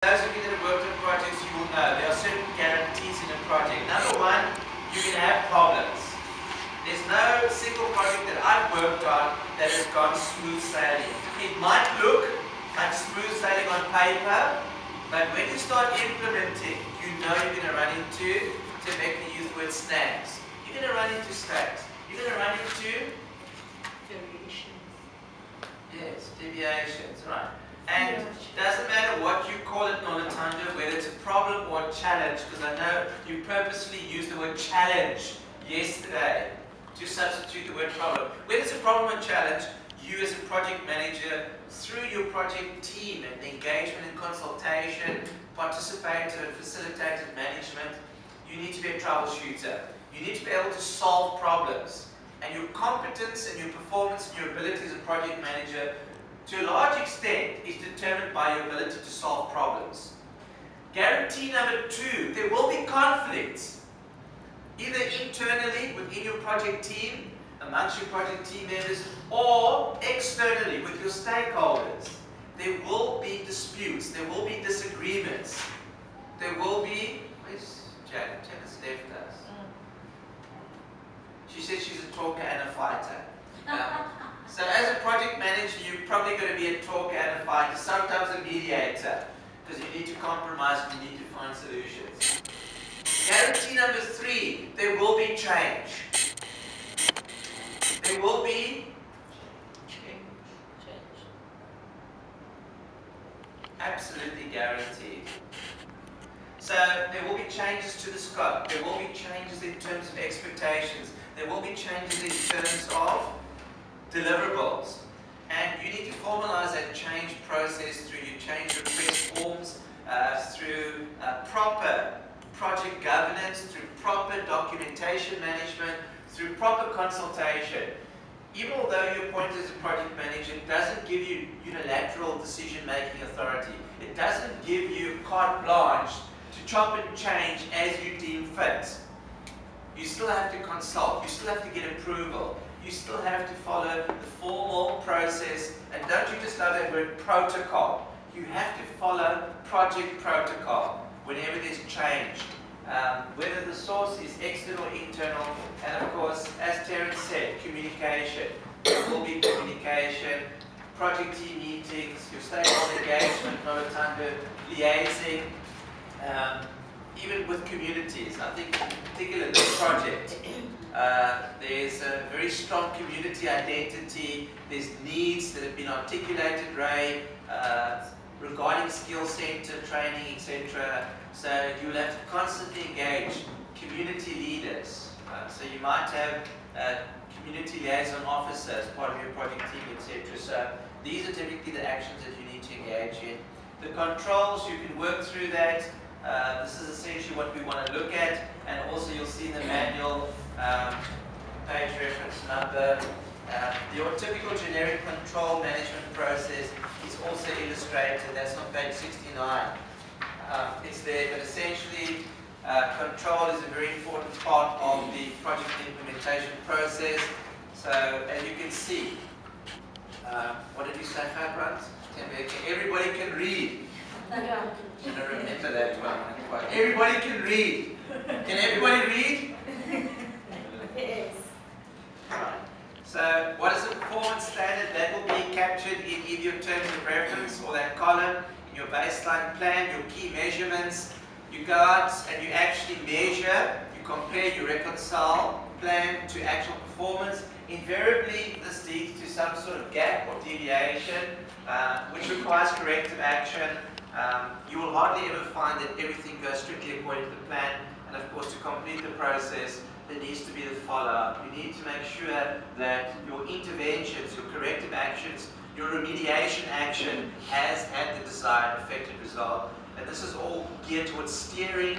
Those of you that have worked on projects, you will know there are certain guarantees in a project. Number one, you can have problems. There's no single project that I've worked on that has gone smooth sailing. It might look like smooth sailing on paper, but when you start implementing, you know you're going to run into, to make the use the word snags. You're going to run into snags. You're going to run into Variations. yes, deviations, right. And it doesn't matter what you call it, Nolatanda, whether it's a problem or a challenge, because I know you purposely used the word challenge yesterday to substitute the word problem. Whether it's a problem or challenge, you as a project manager, through your project team and engagement and consultation, participative and facilitated management, you need to be a troubleshooter. You need to be able to solve problems. And your competence and your performance and your ability as a project manager, to a large extent, is determined by your ability to solve problems. Guarantee number two, there will be conflicts, either internally within your project team, amongst your project team members, or externally with your stakeholders. There will be disputes, there will be disagreements, there will be, where's Janet? Janet's left us. She says she's a talker and a fighter. So as a project manager, you're probably going to be a talker and a fighter, sometimes a mediator, because you need to compromise and you need to find solutions. Guarantee number three, there will be change. There will be Change. absolutely guaranteed. So there will be changes to the scope, there will be changes in terms of expectations, there will be changes in terms of deliverables. And you need to formalize that change process through your change request forms, through proper project governance, through proper documentation management, through proper consultation. Even although you're appointed as a project manager, it doesn't give you unilateral decision-making authority. It doesn't give you carte blanche to chop and change as you deem fit. You still have to consult, you still have to get approval, you still have to follow the formal process, and don't you just love that word protocol? You have to follow project protocol whenever there's change, whether the source is external or internal, and of course, as Terence said, communication. There will be communication, project team meetings, your stakeholder engagement, Nolatanda, liaising, even with communities. I think in particular this project, there's a very strong community identity, there's needs that have been articulated, Ray, regarding skill center, training, etc. So you'll have to constantly engage community leaders. So you might have community liaison officer as part of your project team, etc. So these are typically the actions that you need to engage in. The controls, you can work through that. This is essentially what we want to look at, and also you'll see in the manual page reference number. Your typical generic control management process is also illustrated. That's on page 69. It's there, but essentially control is a very important part of the project implementation process. So as you can see, what did you say, Fabrant? Everybody can read. Yeah. I don't remember that one. Everybody can read. Can everybody read? Yes. Right. So what is the performance standard? That will be captured in either your terms of reference or that column in your baseline plan, your key measurements. You go out and you actually measure, you compare, you reconcile plan to actual performance. Invariably, this leads to some sort of gap or deviation, which requires corrective action. You will hardly ever find that everything goes strictly according to the plan, and of course to complete the process there needs to be the follow-up. You need to make sure that your interventions, your corrective actions, your remediation action has had the desired effective result, and this is all geared towards steering